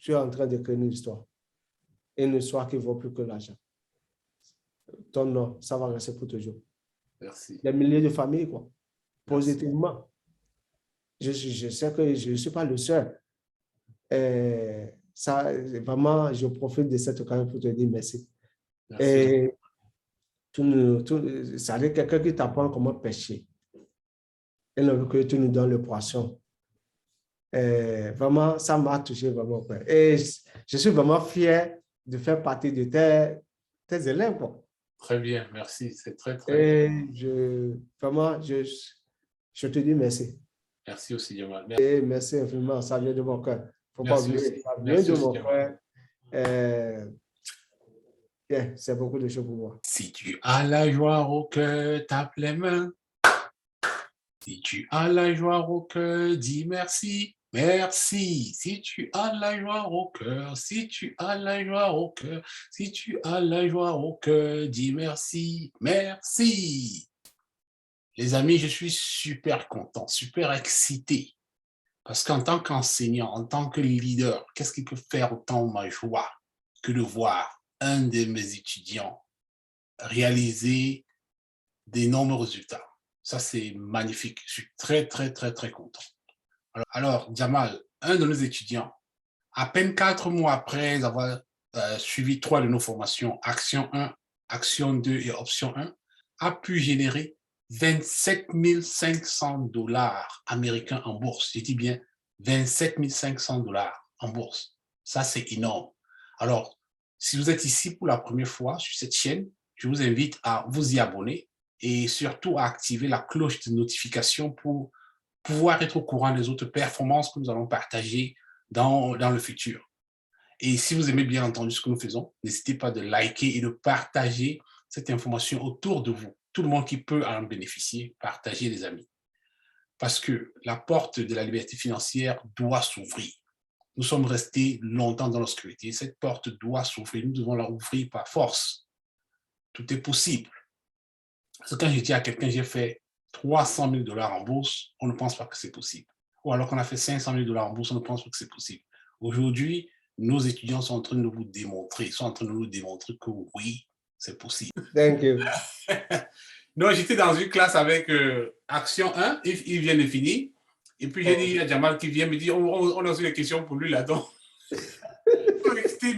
tu es en train d'écrire une histoire. Une histoire qui vaut plus que l'argent. Ton nom, ça va rester pour toujours. Merci. Des milliers de familles, quoi. Merci. Positivement. Je sais que je ne suis pas le seul. Ça, vraiment, je profite de cette occasion pour te dire merci. Merci. Et ça veut dire quelqu'un qui t'apprend comment pêcher. Et le que tu nous donnes le poisson. Vraiment, ça m'a touché vraiment. Et je suis vraiment fier de faire partie de tes élèves, quoi. Très bien, merci. C'est très, très Et bien. vraiment, je te dis merci. Merci aussi, Jamal. Et merci infiniment, ça vient de mon cœur. Il ne faut pas oublier, Aussi. ça vient de mon cœur. C'est beaucoup de choses pour moi. Si tu as la joie au cœur, tape les mains. Si tu as la joie au cœur, dis merci. Merci. Si tu as la joie au cœur, si tu as la joie au cœur, si tu as la joie au cœur, dis merci. Merci. Les amis, je suis super content, super excité. Parce qu'en tant qu'enseignant, en tant que leader, qu'est-ce qui peut faire autant ma joie que de voir un de mes étudiants réaliser d'énormes résultats? Ça, c'est magnifique. Je suis très, très, très, très content. Alors, Jamal, un de nos étudiants, à peine 4 mois après avoir suivi 3 de nos formations, Action 1, Action 2 et Option 1, a pu générer 27 500 dollars américains en bourse. Je dis bien 27 500 dollars en bourse. Ça, c'est énorme. Alors, si vous êtes ici pour la première fois sur cette chaîne, je vous invite à vous y abonner et surtout à activer la cloche de notification pour pouvoir être au courant des autres performances que nous allons partager dans le futur. Et si vous aimez bien entendu ce que nous faisons, n'hésitez pas de liker et de partager cette information autour de vous. Tout le monde qui peut en bénéficier, partagez les amis. Parce que la porte de la liberté financière doit s'ouvrir. Nous sommes restés longtemps dans l'obscurité. Cette porte doit s'ouvrir. Nous devons la ouvrir par force. Tout est possible. Parce que quand je dis à quelqu'un, j'ai fait 300 000 dollars en bourse, on ne pense pas que c'est possible. Ou alors qu'on a fait 500 000 dollars en bourse, on ne pense pas que c'est possible. Aujourd'hui, nos étudiants sont en train de vous démontrer, sont en train de nous démontrer que oui, c'est possible. Thank you. Donc, j'étais dans une classe avec Action 1, il vient de finir. Et puis, j'ai dit à Jamal qui vient me dire, on a aussi des questions pour lui là-dedans.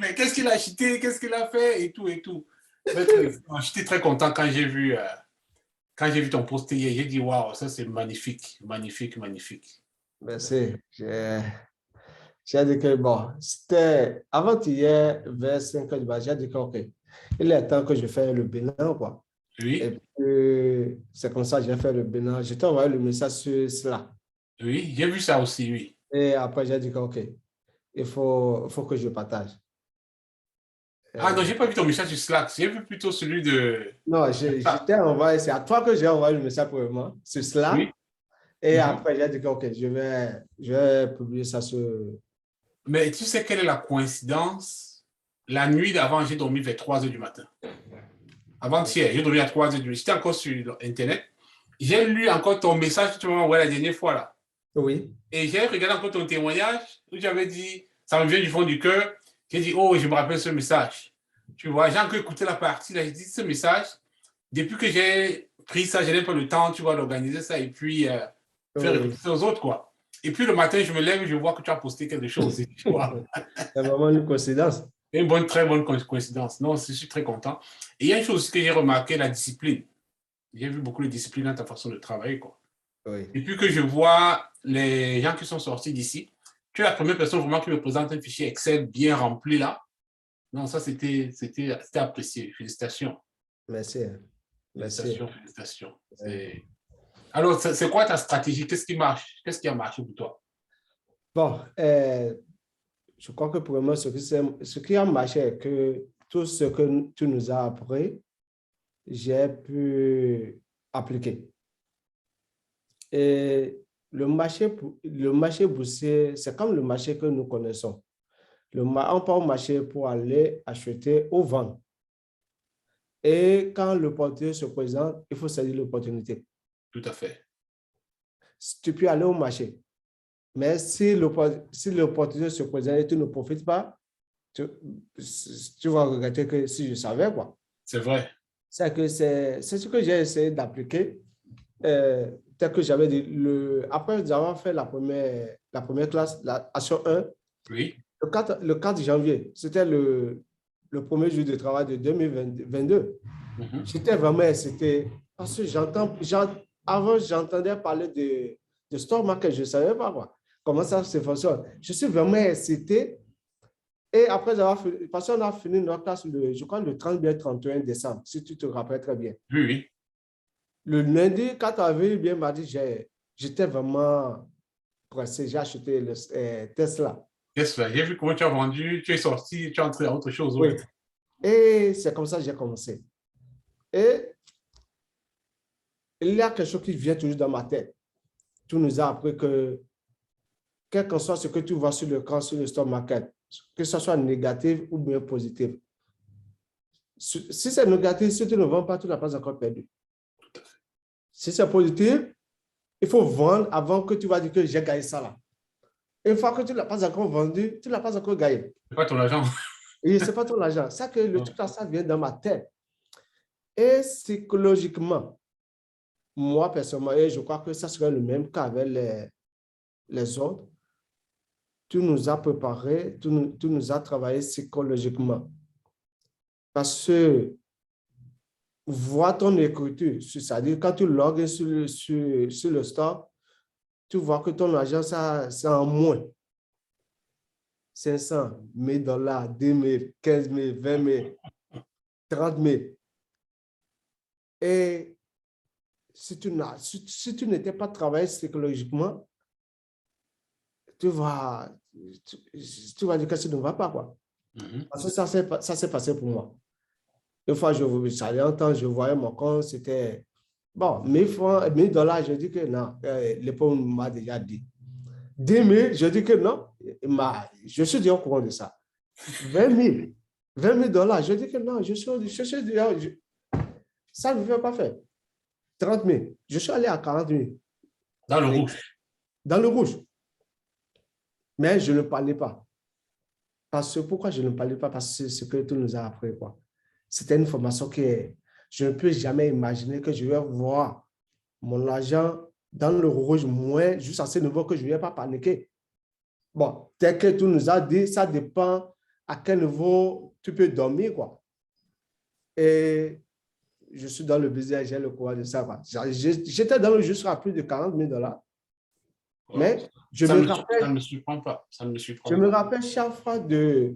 Mais qu'est-ce qu'il a acheté, qu'est-ce qu'il a fait, et tout, et tout. J'étais très content quand j'ai vu ton post hier. J'ai dit, waouh, ça c'est magnifique, magnifique, magnifique. Merci. J'ai dit que, bon, c'était avant-hier, vers 5 heures du matin, j'ai dit que, OK, il est temps que je fasse le bilan, quoi. Oui. Et puis, c'est comme ça que j'ai fait le bilan. Je t'ai envoyé le message sur Slack. Oui, j'ai vu ça aussi, oui. Et après, j'ai dit que, OK, il faut que je partage. Ah non, j'ai pas vu ton message sur Slack. J'ai vu plutôt celui de... Non, je t'ai envoyé, c'est à toi que j'ai envoyé le message pour le moment, sur Slack. Oui. Et après, j'ai dit que, OK, je vais publier ça sur... Mais tu sais quelle est la coïncidence? La nuit d'avant, j'ai dormi vers 3 heures du matin. Avant-hier, j'ai dormi à 3 heures du matin. J'étais encore sur Internet. J'ai lu encore ton message que tu m'as envoyé la dernière fois là. Oui. Et j'ai regardé encore ton témoignage où tu avais dit, ça me vient du fond du cœur. J'ai dit, oh, je me rappelle ce message. Tu vois, j'ai encore écouté la partie là. J'ai dit, ce message, depuis que j'ai pris ça, je n'ai pas le temps, tu vois, d'organiser ça et puis faire écouter aux autres, quoi. Et puis le matin, je me lève et je vois que tu as posté quelque chose. Tu vois. C'est vraiment une coïncidence. Une très bonne coïncidence. Non, je suis très content. Et il y a une chose aussi que j'ai remarqué, la discipline. J'ai vu beaucoup de discipline dans ta façon de travailler, quoi. Oui. Et puis que je vois les gens qui sont sortis d'ici, tu es la première personne vraiment qui me présente un fichier Excel bien rempli là. Non, ça, c'était apprécié. Félicitations. Merci. Merci. Félicitations. Alors, c'est quoi ta stratégie? Qu'est-ce qui marche? Qu'est-ce qui a marché pour toi? Bon, je crois que pour moi, ce qui a marché est que tout ce que tu nous as appris, j'ai pu appliquer. Et le marché boursier, c'est comme le marché que nous connaissons. On part au marché pour aller acheter ou vendre. Et quand l'opportunité se présente, il faut saisir l'opportunité. Tout à fait. Tu peux aller au marché. Mais si l'opportunité se présente et tu ne profites pas, tu, tu vas regretter que si je savais, quoi. C'est vrai. C'est ce que j'ai essayé d'appliquer. Tel que j'avais dit, après avoir fait la première classe, la Action 1, Oui. le 4 janvier, c'était le premier jour de travail de 2022. J'étais vraiment excité parce que avant, j'entendais parler de stock market, je ne savais pas quoi, comment ça se fonctionne. Je suis vraiment excité. Et après avoir fini, parce qu'on a fini notre classe, je crois, le 30 bien 31 décembre, si tu te rappelles très bien. Oui, oui. Le lundi 4 avril, bien mardi, j'étais vraiment pressé. J'ai acheté le Tesla. Tesla, j'ai vu comment tu as vendu, tu es sorti, tu es entré à autre chose. Oui. Oui. Et c'est comme ça que j'ai commencé. Et il y a quelque chose qui vient toujours dans ma tête. Tu nous as appris que, quel que soit ce que tu vois sur le stock market, que ce soit négatif ou bien positif, si c'est négatif, si tu ne vends pas, tu n'as pas encore perdu. Si c'est positif, il faut vendre avant que tu vas dire que j'ai gagné ça là. Une fois que tu ne l'as pas encore vendu, tu ne l'as pas encore gagné. C'est pas ton argent. Et ce n'est pas ton argent. Ça que le truc là, ça vient dans ma tête. Et psychologiquement, moi personnellement, et je crois que ça serait le même cas avec les autres, tu nous as préparé, tu nous as travaillé psychologiquement. Parce que voir ton écriture, c'est-à-dire quand tu logs sur le store, tu vois que ton argent, ça, c'est en moins. 500, 1000 dollars, 10 000, 15 000, 20 000, 30 000. Et si tu n'étais pas travaillé psychologiquement, tu vas dire que ça ne va pas, quoi. Parce que ça s'est passé pour moi. Une fois, ça allait un temps, je voyais mon compte, c'était, bon, 1000 francs, 1000 dollars, je dis que non, l'époque m'a déjà dit. 10 000, je dis que non, je suis déjà au courant de ça. 20 000, 20 000 dollars, je dis que non, ça ne veut pas faire. 30 000, je suis allé à 40 000. Dans le rouge. Dans le rouge. Mais je ne parlais pas. Parce que pourquoi je ne parlais pas? Parce que c'est ce que tu nous as appris, quoi. C'était une formation que je ne peux jamais imaginer que je vais voir mon argent dans le rouge moins, juste à ce niveau que je ne vais pas paniquer. Bon, tel que tu nous as dit, ça dépend à quel niveau tu peux dormir, quoi. Et je suis dans le business, j'ai le courage de ça. J'étais dans le juste à plus de 40 000 dollars. Mais je ça me ne rappelle, me surprend pas. Ça ne me surprend je pas. me rappelle chaque fois de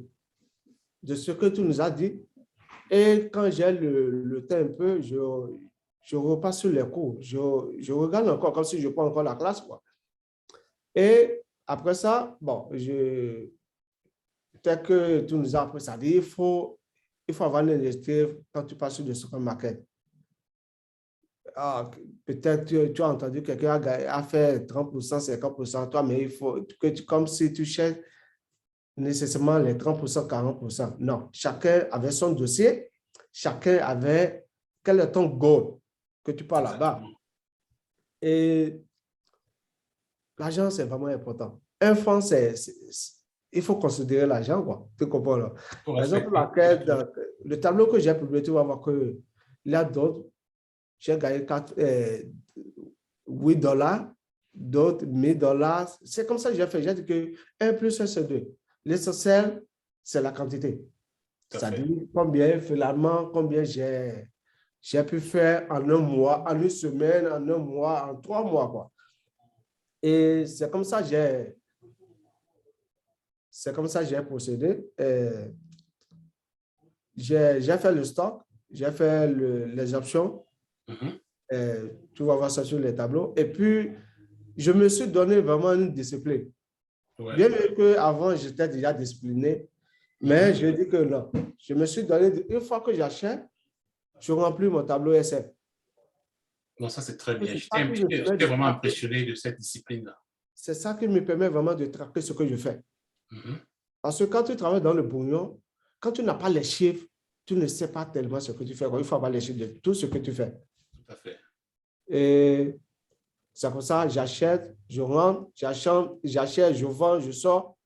ce que tu nous as dit. Et quand j'ai le temps un peu, je repasse sur les cours. Je regarde encore comme si je prends encore la classe, quoi. Et après ça, bon, tel que tu nous as appris ça, il faut avoir l'initiative quand tu passes sur le supermarket. Ah, peut-être tu as entendu quelqu'un a fait 30%, 50%, toi, mais il faut que comme si tu cherches nécessairement les 30%, 40%. Non, chacun avait son dossier, chacun avait quel est ton goal que tu parles là-bas. Et l'argent, c'est vraiment important. Un fonds, il faut considérer l'argent, quoi. Tu comprends, là? Par exemple, le tableau que j'ai publié, tu vas voir qu'il y a d'autres. J'ai gagné 8 dollars, d'autres 1000 dollars. C'est comme ça que j'ai fait. J'ai dit que 1 plus 1, c'est 2. L'essentiel, c'est la quantité. C'est-à-dire combien, finalement, combien j'ai pu faire en un mois, en une semaine, en un mois, en 3 mois, quoi. Et c'est comme ça que j'ai procédé. J'ai fait le stock, j'ai fait les options. Tu vas voir ça sur les tableaux. Et puis, je me suis donné vraiment une discipline. Bien qu'avant, j'étais déjà discipliné, mais je dis que non. Je me suis donné, une fois que j'achète, je remplis mon tableau SF. Non, ça, c'est très bien. J'étais vraiment impressionné de cette discipline-là. C'est ça qui me permet vraiment de traquer ce que je fais. Parce que quand tu travailles dans le bouillon, quand tu n'as pas les chiffres, tu ne sais pas tellement ce que tu fais. Il faut avoir les chiffres de tout ce que tu fais. Tout à fait. Et C'est comme ça, j'achète, je rentre, j'achète, je vends, je sors.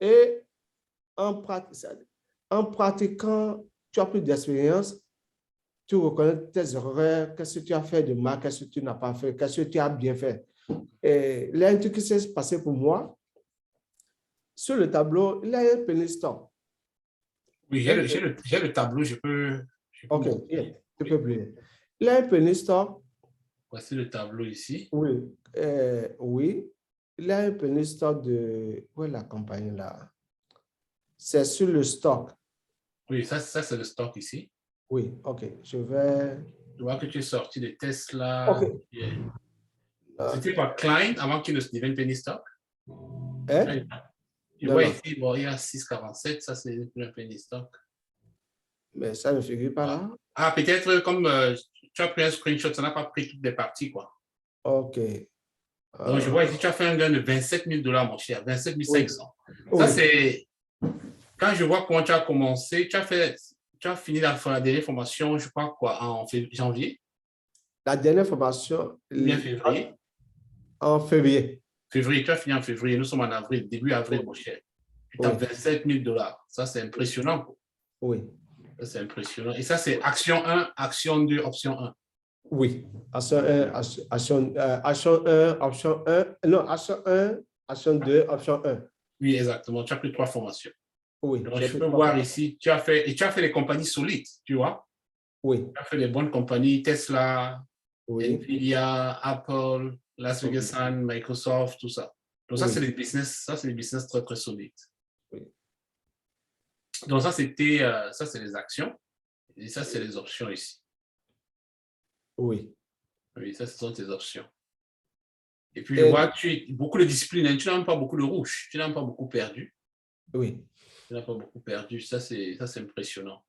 Et en pratiquant, tu as plus d'expérience, tu reconnais tes erreurs, qu'est-ce que tu as fait de mal, qu'est-ce que tu n'as pas fait, qu'est-ce que tu as bien fait. Et là, un truc qui s'est passé pour moi, sur le tableau, il y a un penny stock. Oui, j'ai le tableau, je peux OK, montrer. tu peux plier. Il y a un penny stock, Voici le tableau ici. oui, oui. Il y a un penny stock de, où est la compagnie là? C'est sur le stock. Oui, ça c'est le stock ici. Oui, OK, je vais... Je vois que tu es sorti de Tesla. OK. C'était quoi, Klein, avant qu'il ne devienne penny stock? Hein? Je Non, vois non, ici, bon, il y a 6,47, ça c'est un penny stock. mais ça ne figure pas là. Ah, peut-être comme tu as pris un screenshot, ça n'a pas pris toutes les parties, quoi. OK. Donc, je vois ici, tu as fait un gain de 27 000 $, mon cher, 27 500. Ça, Oui. c'est quand je vois comment tu as commencé, tu as fini la dernière formation, je crois, quoi, en janvier, La dernière formation, ou bien février. en février. Février, tu as fini en février, nous sommes en avril, début avril, Oui. mon cher. Tu as Oui. 27 000 $. Ça, c'est impressionnant, quoi. Oui. Ça, c'est impressionnant. Et ça, c'est action 1, action 2, option 1. Oui. Action 1, action 1, option 1. Non, action 1, action 2, option 1. Oui, exactement. Tu as pris 3 formations. Oui, Donc, j'ai je pris peux trois voir formations. ici, tu as fait des compagnies solides, tu vois. Oui. Tu as fait des bonnes compagnies, Tesla, Oui. Nvidia, Apple, Las Vegas Oui. Sun, Microsoft, tout ça. Donc, ça, c'est Oui. des business très, très solides. Oui. Donc, ça, c'est les actions. Et ça, c'est les options ici. Oui. Oui, ça, ce sont tes options. Et puis, je Et, vois, tu as beaucoup de discipline, hein. Tu n'as même pas beaucoup de rouge. Tu n'as même pas beaucoup perdu. oui. Tu n'as pas beaucoup perdu. Ça, c'est impressionnant.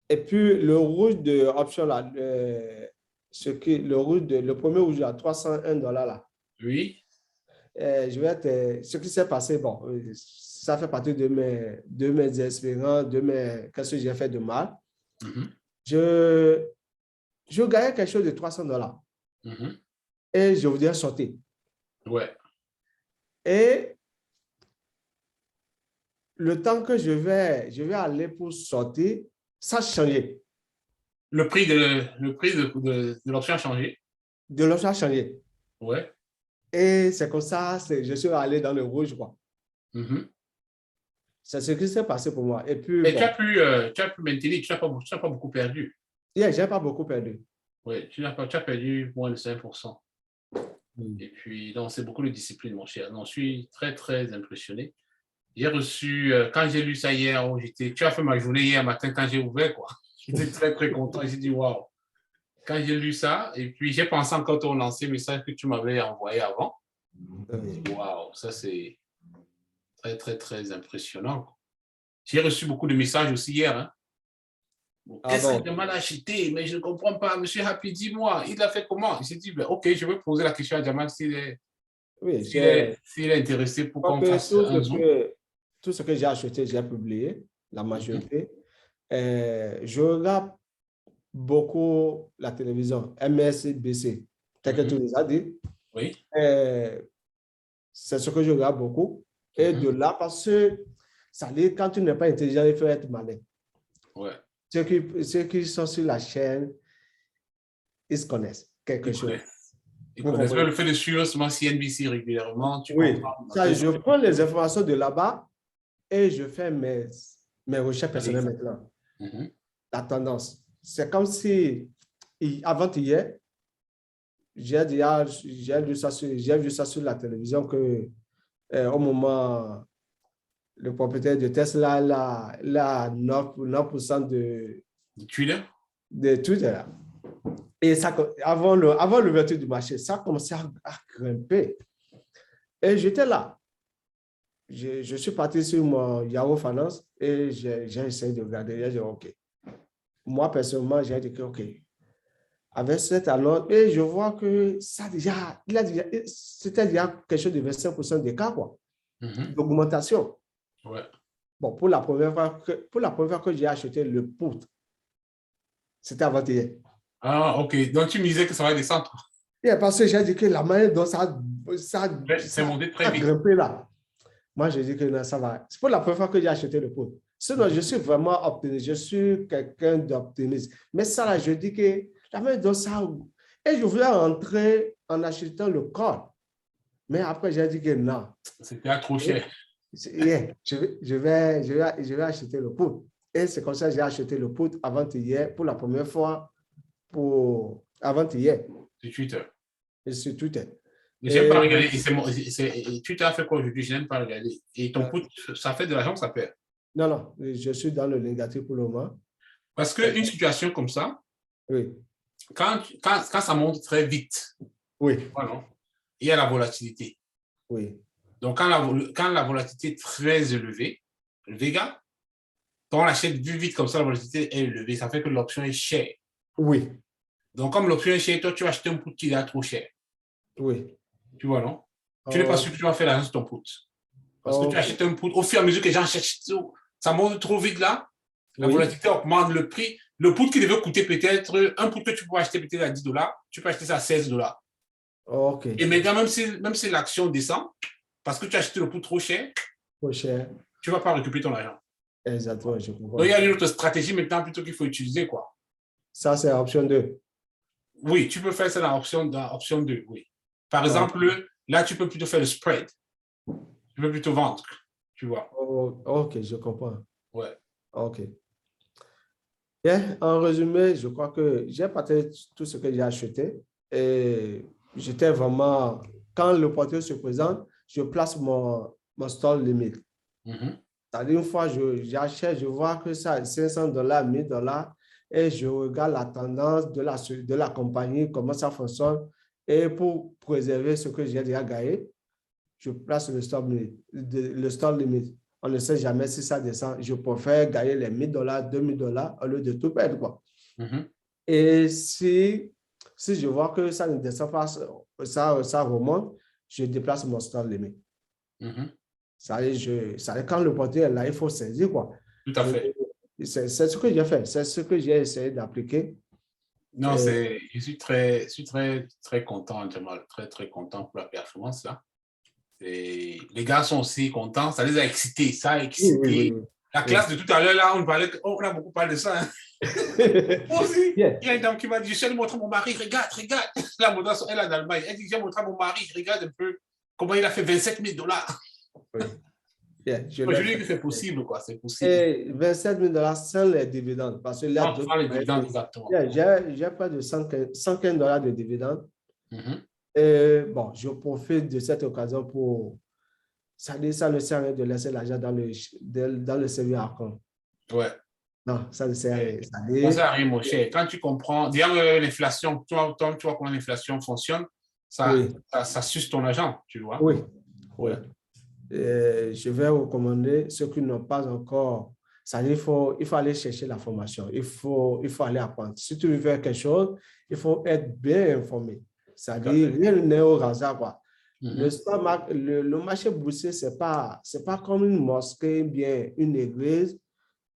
Et puis, le rouge de option là, le premier rouge à $301 là, Oui. ce qui s'est passé, bon, ça fait partie de mes expériences, qu'est-ce que j'ai fait de mal. Mhm. Je gagnais quelque chose de $300 Mhm. et je voudrais sortir. Ouais. Et le temps que je vais aller pour sortir, ça a changé. Le prix de l'option a changé. De l'option a changé. Ouais. Et c'est comme ça, je suis allé dans le rouge, quoi. Mhm. C'est ce qui s'est passé pour moi. Et puis, Et tu as bon, pu maintenir, tu n'as pas beaucoup perdu. yeah, je n'ai pas beaucoup perdu. Oui, tu as perdu moins de 5%. Mm. Et puis, donc, c'est beaucoup de discipline, mon cher. Donc, je suis très, très impressionné. J'ai reçu, quand j'ai lu ça hier, tu as fait ma journée hier matin quand j'ai ouvert, quoi. J'étais très, très content. J'ai dit, waouh. Quand j'ai lu ça, et puis j'ai pensé encore au lancé message que tu m'avais envoyé avant. Waouh, ça c'est très, très, très impressionnant. J'ai reçu beaucoup de messages aussi hier. Hein. Ah Est-ce que bon? Jamal a acheté? Mais je ne comprends pas. Monsieur Happy, dis-moi, il a fait comment? J'ai dit, ben, OK, je vais poser la question à Jamal Oui, s'il est intéressé pour qu'on fasse un zoom. tout ce que j'ai acheté, j'ai publié, la Mhm. majorité. Je regarde beaucoup la télévision, MSNBC, tel que tu Mhm. les as dit. Oui. C'est ce que je regarde beaucoup. Et de Mhm. là, parce que ça dit, quand tu n'es pas intelligent, il faut être malin. Ouais. Ceux qui sont sur la chaîne, ils se connaissent quelque Ils chose. connaissent. Ils Vous connaissent. Mais comprenez? le fait de suivre seulement CNBC régulièrement, tu Oui, comprends. ça, je prends les informations de là-bas et je fais mes recherches personnelles Analyse. maintenant. Mhm. La tendance. C'est comme si, avant-hier, j'ai vu ça sur la télévision que au moment, le propriétaire de Tesla, là 9% Twitter? de Twitter. Et ça, avant l'ouverture du marché, ça a commencé à grimper. Et j'étais là. Je suis parti sur mon Yahoo Finance et j'ai essayé de regarder. J'ai dit, OK. Moi, personnellement, j'ai dit, OK. Avec cette annonce, et je vois que ça déjà, c'était déjà quelque chose de 25% d'écart, quoi, Mhm. d'augmentation. Ouais. Bon, pour la première fois que j'ai acheté le put, c'était avant-hier. Ah, OK. Donc, tu me disais que ça va descendre. Yeah, parce que j'ai dit que la manière dont ça C'est monté très a vite. grimpé là. Moi, j'ai dit que non, ça va. C'est pour la première fois que j'ai acheté le pot. Sinon, je suis vraiment optimiste. Je suis quelqu'un d'optimiste. Mais ça, là, je dis que la manière dont ça... Et je voulais rentrer en achetant le corps. Mais après, j'ai dit que non. C'était trop cher. Yeah, je vais acheter le pot. Et c'est comme ça que j'ai acheté le pot avant-hier pour la première fois avant-hier. Sur Twitter. Et sur Twitter. Mais j'aime pas regarder. Et Twitter a fait quoi aujourd'hui? Je n'aime pas regarder. Et ton put, ça fait de l'argent, ça perd. Non, non, je suis dans le négatif pour le moment. Parce qu'une situation comme ça, Oui, quand ça monte très vite, oui, voilà, il y a la volatilité. oui, Donc, quand la volatilité est très élevée, le Vega, quand on l'achète vu vite comme ça, la volatilité est élevée, ça fait que l'option est chère. oui, Donc, comme l'option est chère, toi, tu vas acheter un put qui est trop cher. oui. Tu vois, non? Tu n'es pas sûr que tu vas faire l'argent sur ton put. Parce que tu achètes un put, au fur et à mesure que les gens achètent, ça monte trop vite là, la volatilité augmente le prix. Le put qui devait coûter peut-être, un put que tu peux acheter peut-être à $10, tu peux acheter ça à $16. OK. Et maintenant, même si l'action descend, parce que tu as acheté le put trop cher, Trop cher. tu ne vas pas récupérer ton argent. Exactement, je comprends. Donc, il y a une autre stratégie maintenant plutôt qu'il faut utiliser, quoi. Ça, c'est option 2. Oui, tu peux faire ça dans option 2, oui. Par exemple, là, tu peux plutôt faire le spread. Tu peux plutôt vendre, tu vois. Oh, OK, je comprends. Ouais. OK. Bien, en résumé, je crois que j'ai partagé tout ce que j'ai acheté et j'étais vraiment, quand le portefeuille se présente, je place mon stall limite. C'est-à-dire, une fois, j'achète, je vois que ça, $500, $1000, et je regarde la tendance de la compagnie, comment ça fonctionne, et pour préserver ce que j'ai déjà gagné, je place le stall limite. On ne sait jamais si ça descend. Je préfère gagner les $1000, $2000 au lieu de tout perdre, quoi. Et si je vois que ça ne descend pas, ça remonte, je déplace mon stall limite. Ça quand le portefeuille est là, il faut saisir, quoi. Tout à fait. C'est ce que j'ai fait. C'est ce que j'ai essayé d'appliquer. Non, je suis très content, Jamal, très content pour la performance, là. Et les gars sont aussi contents, ça les a excités, ça a excité. Oui. La classe de tout à l'heure, là, on a beaucoup parlé de ça. Hein. Moi aussi, il y a une dame qui m'a dit, je suis allé montrer à mon mari, regarde. Elle est en Allemagne, elle dit, j'ai montré à mon mari, regarde un peu comment il a fait $27 000. Oui. Je lui dis que c'est possible, quoi, c'est possible. Et $27 000 sans les dividendes, parce qu'il y a d'autres. Sans les dividendes, exactement. J'ai près de $115 de dividendes. Et bon, je profite de cette occasion pour. Ça ne sert à rien de laisser l'argent dans le service account. Ouais. Non, ça ne sert à rien. Ça ne sert à rien, mon cher. Quand tu comprends, dire l'inflation, tu vois comment l'inflation fonctionne, ça suce ton argent, tu vois. Oui. Je vais recommander ceux qui n'ont pas encore. Il faut aller chercher la formation. Il faut aller apprendre. Si tu veux faire quelque chose, il faut être bien informé. C'est-à-dire, rien n'est au hasard, quoi. Le marché boursier, ce n'est pas comme une mosquée, bien une église,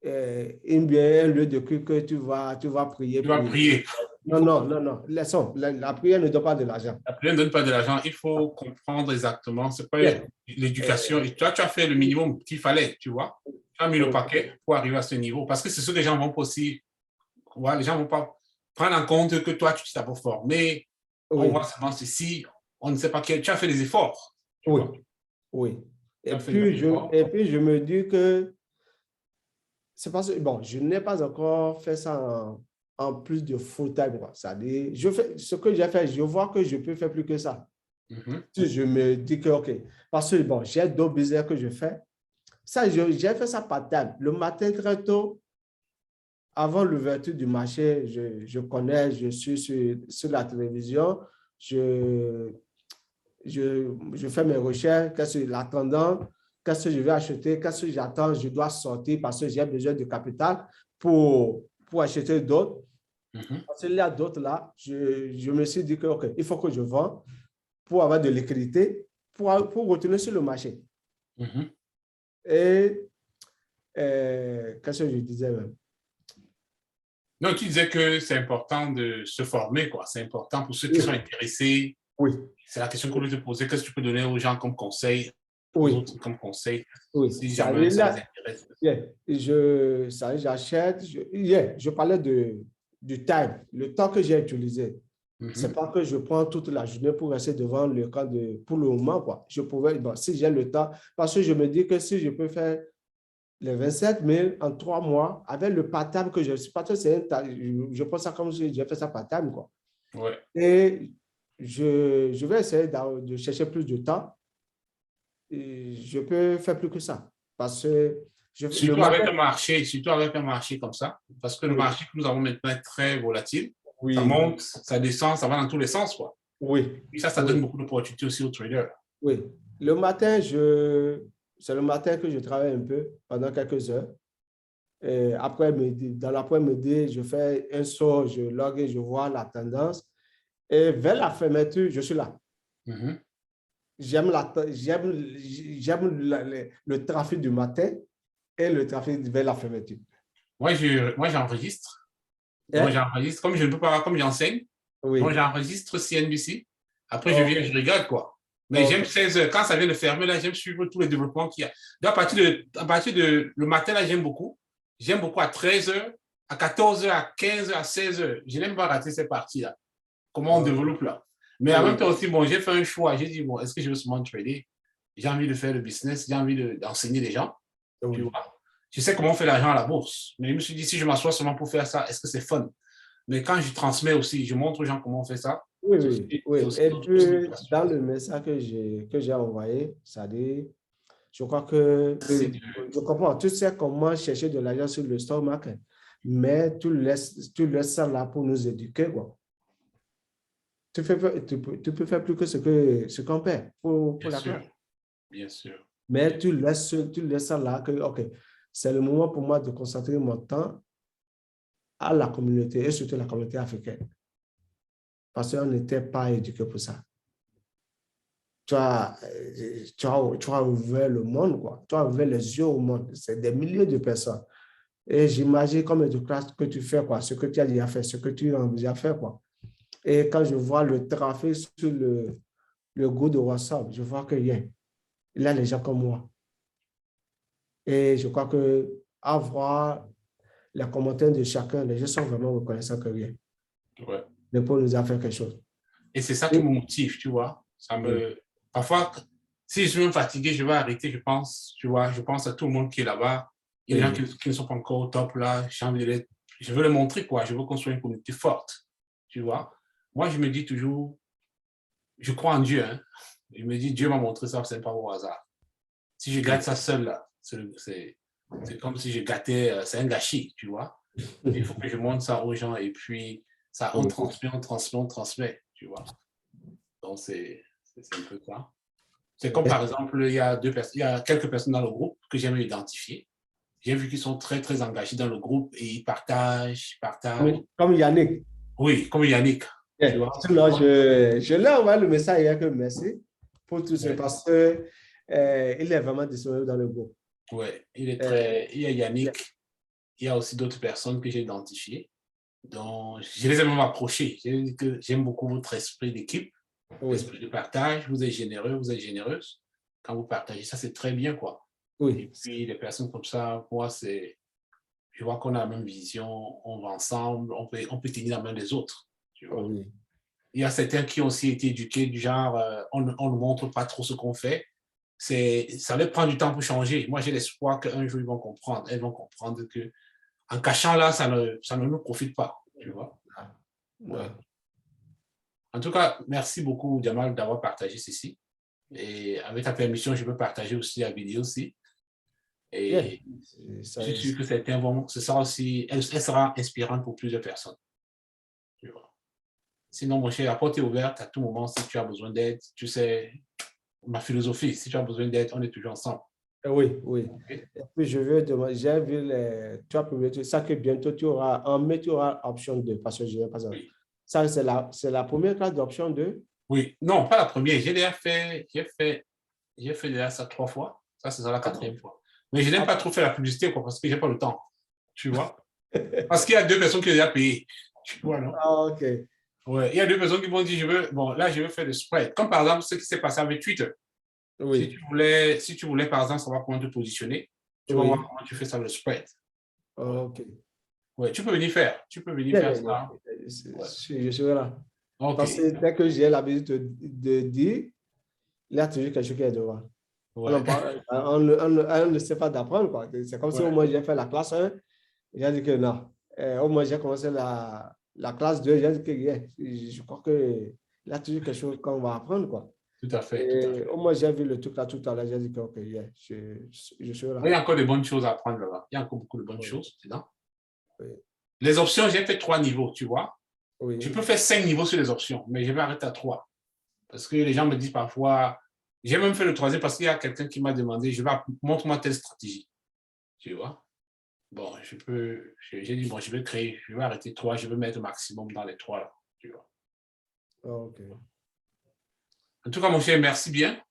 bien un lieu de culte que tu vas prier. Tu vas prier. Non. La prière ne donne pas de l'argent. La prière ne donne pas de l'argent. Il faut comprendre exactement. Ce n'est pas l'éducation. Et toi, tu as fait le minimum qu'il fallait, tu vois. Tu as mis le paquet pour arriver à ce niveau. Parce que c'est ce que les gens vont aussi. Les gens ne vont pas prendre en compte que toi, tu t'es d'abord formé. On voit seulement ceci. On ne sait pas que tu as fait des efforts. Oui. Et puis, je me dis que c'est parce que, bon, je n'ai pas encore fait ça en plus de full-time. C'est-à-dire, je fais ce que j'ai fait, je vois que je peux faire plus que ça. Si je me dis que, OK, parce que, bon, j'ai d'autres business que je fais. Ça, j'ai fait ça part-time. Le matin, très tôt, avant l'ouverture du marché, je connais, je suis sur la télévision, je fais mes recherches, qu'est-ce que l'attendant, qu'est-ce que je vais acheter, qu'est-ce que j'attends, je dois sortir parce que j'ai besoin de capital pour acheter d'autres. Parce qu'il y a d'autres là, je me suis dit que, OK, il faut que je vende pour avoir de liquidité, pour retourner sur le marché. Et qu'est-ce que je disais même? Non, tu disais que c'est important de se former, quoi. C'est important pour ceux qui sont intéressés. Oui, C'est la question qu'on veut te poser. Qu'est-ce que tu peux donner aux gens comme conseil, aux oui, autres comme conseil, oui. si Ça jamais veut ça les là, intéresse? yeah, j'achète, je parlais du time, le temps que j'ai utilisé. C'est Mhm. pas que je prends toute la journée pour rester devant le camp pour le moment, quoi. Je pouvais, bon, si j'ai le temps, parce que je me dis que si je peux faire les 27 000 en 3 mois, avec le part-time que je suis, parce que je pense ça comme si j'ai fait ça part-time, quoi. Ouais. Et je vais essayer de chercher plus de temps. Et je peux faire plus que ça. Parce que le matin, Surtout avec un marché comme ça, parce que le oui, marché que nous avons maintenant est très volatile. Ça oui, monte, ça descend, ça va dans tous les sens, quoi. oui, Et ça oui, donne beaucoup d'opportunités aussi aux traders. oui. Le matin, c'est le matin que je travaille un peu pendant quelques heures. Et après, dans l'après-midi, je fais un saut, je log et je vois la tendance. Et vers la fermeture, je suis là. Mhm. Le trafic du matin et le trafic vers la fermeture. Moi, j'enregistre. Donc, Hein? j'enregistre. Comme je ne peux pas, comme j'enseigne, donc Oui. j'enregistre CNBC. Après, je viens, OK. je regarde, quoi. Mais j'aime OK. 16 heures. Quand ça vient de fermer, là, j'aime suivre tous les développements qu'il y a. Donc, à partir de le matin, là, j'aime beaucoup. J'aime beaucoup à 13 heures, à 14 heures, à 15 heures, à 16 heures. Je n'aime pas rater ces parties-là. Comment on OK. développe là. Mais en même Oui. temps aussi, bon, j'ai fait un choix. J'ai dit, bon, est-ce que je veux seulement trader? J'ai envie de faire le business, j'ai envie d'enseigner les gens, tu Oui. vois. Je sais comment on fait l'argent à la bourse. Mais je me suis dit, si je m'assois seulement pour faire ça, est-ce que c'est fun? Mais quand je transmets aussi, je montre aux gens comment on fait ça, Oui, c'est oui, aussi, oui. c'est aussi Et d'autres puis, passions. dans le message que j'ai envoyé, c'est-à-dire, je crois que C'est de... je comprends. Tu sais comment chercher de l'argent sur le stock market, mais tu laisses ça là pour nous éduquer, quoi. Tu peux faire plus que ce qu'on paie pour Bien la sûr, classe. bien sûr. Mais Bien. tu laisses ça là que, OK, c'est le moment pour moi de concentrer mon temps à la communauté et surtout la communauté africaine. Parce qu'on n'était pas éduqué pour ça. Tu as ouvert le monde, quoi. Tu as ouvert les yeux au monde. C'est des milliers de personnes. Et j'imagine combien de classes que tu fais, quoi, ce que tu as déjà fait, ce que tu as déjà fait, quoi. Et quand je vois le trafic sur le groupe de WhatsApp, je vois qu'il y a les gens comme moi. Et je crois que avoir les commentaires de chacun, les gens sont vraiment reconnaissants que rien. Ouais. Le peuple nous a fait quelque chose. Et c'est ça qui Et- me motive, tu vois. Ça oui, me... Parfois, si je suis même fatigué, je vais arrêter, je pense, tu vois, je pense à tout le monde qui est là-bas. Il y a des oui, gens qui ne sont pas encore au top là. Je veux les montrer, quoi. Je veux construire une communauté forte, tu vois. Moi, je me dis toujours, je crois en Dieu, hein. Je me dis, Dieu m'a montré ça, c'est pas au hasard. Si je oui. gâte ça seul, là, c'est comme si je gâtais, c'est un gâchis, tu vois. Il faut que je montre ça aux gens et puis ça, on Oui, transmet, on transmet, on transmet, tu vois. Donc, c'est un peu ça. C'est comme oui. par exemple, il y a quelques personnes dans le groupe que j'aime identifier. J'ai vu qu'ils sont très, très engagés dans le groupe et ils partagent, partagent. Comme Yannick. Oui, comme Yannick, tu Yeah. vois. Sinon, je lui ai envoyé le message hier que merci pour tout ça Ouais, parce que il est vraiment disponible dans le groupe. ouais. Il est Euh, très. Il y a Yannick, il y a aussi d'autres personnes que j'ai identifiées. Donc, je les ai même approchés. J'ai dit que j'aime beaucoup votre esprit d'équipe, oui, l'esprit de partage. Vous êtes généreux, vous êtes généreuse. Quand vous partagez, ça, c'est très bien, quoi. Et oui, puis, les personnes comme ça, moi, je vois qu'on a la même vision, on va ensemble, on peut tenir la main des autres, tu vois. oui, Il y a certains qui ont aussi été éduqués du genre, on ne montre pas trop ce qu'on fait. Ça va prendre du temps pour changer. Moi, j'ai l'espoir qu'un jour, ils vont comprendre. Elles vont comprendre que en cachant là, ça ne nous profite pas, tu vois. ah, Ouais. ouais. En tout cas, merci beaucoup, Jamal, d'avoir partagé ceci. Et avec ta permission, je peux partager aussi la vidéo aussi. Yeah. Et Ça, je suis sûr que certains vont, ce sera aussi, elle sera inspirante pour plusieurs personnes. Tu vois. Sinon, mon cher, la porte est ouverte à tout moment si tu as besoin d'aide. Tu sais, ma philosophie, si tu as besoin d'aide, on est toujours ensemble. oui, oui. Okay? Et puis, je veux demander, j'ai vu tu as publié ça que bientôt tu auras, en mai, tu auras option 2 parce que je n'ai pas ça. Oui. Ça, c'est la première classe d'option 2. Oui. Non, pas la première. J'ai fait déjà ça 3 fois. Ça, c'est ça la Ah bon? quatrième fois. Mais je n'aime Ah, pas trop faire la publicité quoi, parce que j'ai pas le temps. Tu vois? Parce qu'il y a 2 personnes qui ont déjà payé. Tu vois, non? Ah, OK. Ouais, il y a 2 personnes qui vont dire, bon, là, je veux faire le spread. Comme par exemple, ce qui s'est passé avec Twitter. Oui, Si tu voulais, par exemple, savoir comment te positionner, tu vas voir oui. comment tu fais ça, le spread. Ouais. OK. Ouais, tu peux venir faire. Tu peux venir Bien, faire bien, bien. ça. Ouais. Je serai là. OK. Parce que dès que j'ai l'habitude de dire, il y a toujours quelque chose qui est devant. Ouais. On ne sait pas d'apprendre, quoi. C'est comme si au Ouais. moins j'ai fait la classe 1, j'ai dit que non. Au moins j'ai commencé la classe 2, j'ai dit que yeah, je crois qu'il y a toujours quelque chose qu'on va apprendre, quoi. Tout à fait, tout à Et fait. au moins j'ai vu le truc là tout à l'heure, j'ai dit que ok, yeah, je suis là. Il y a encore de bonnes choses à apprendre là-bas. Il y a encore beaucoup de bonnes Oui, choses dedans. oui, Les options, j'ai fait 3 niveaux, tu vois. Je oui. peux faire 5 niveaux sur les options, mais je vais arrêter à 3. Parce que les gens me disent parfois, j'ai même fait le 3e parce qu'il y a quelqu'un qui m'a demandé, montre-moi telle stratégie. Tu vois. Bon, j'ai dit, bon, je vais arrêter 3, je vais mettre le maximum dans les 3 là. Tu vois. Ok. En tout cas, mon cher, merci bien.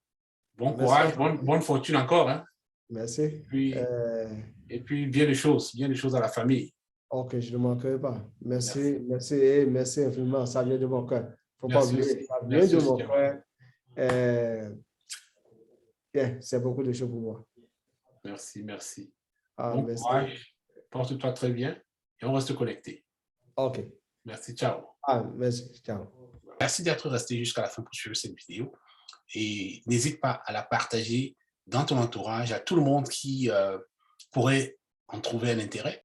Bon Merci à courage, toi. bonne fortune encore. Hein. Merci. Puis, et puis, bien les choses à la famille. Ok, je ne manquerai pas. Merci. Merci, merci et merci infiniment. Ça vient de mon cœur. Il ne faut pas Merci oublier. aussi. Ça vient Merci de aussi, mon Diamant. cœur. Yeah, c'est beaucoup de choses pour moi. Merci, merci. Ah, Bon merci. courage. Porte-toi très bien et on reste connecté. Ok. Merci, ciao. Ah, merci. Ciao. Merci d'être resté jusqu'à la fin pour suivre cette vidéo. Et n'hésite pas à la partager dans ton entourage, à tout le monde qui pourrait en trouver un intérêt.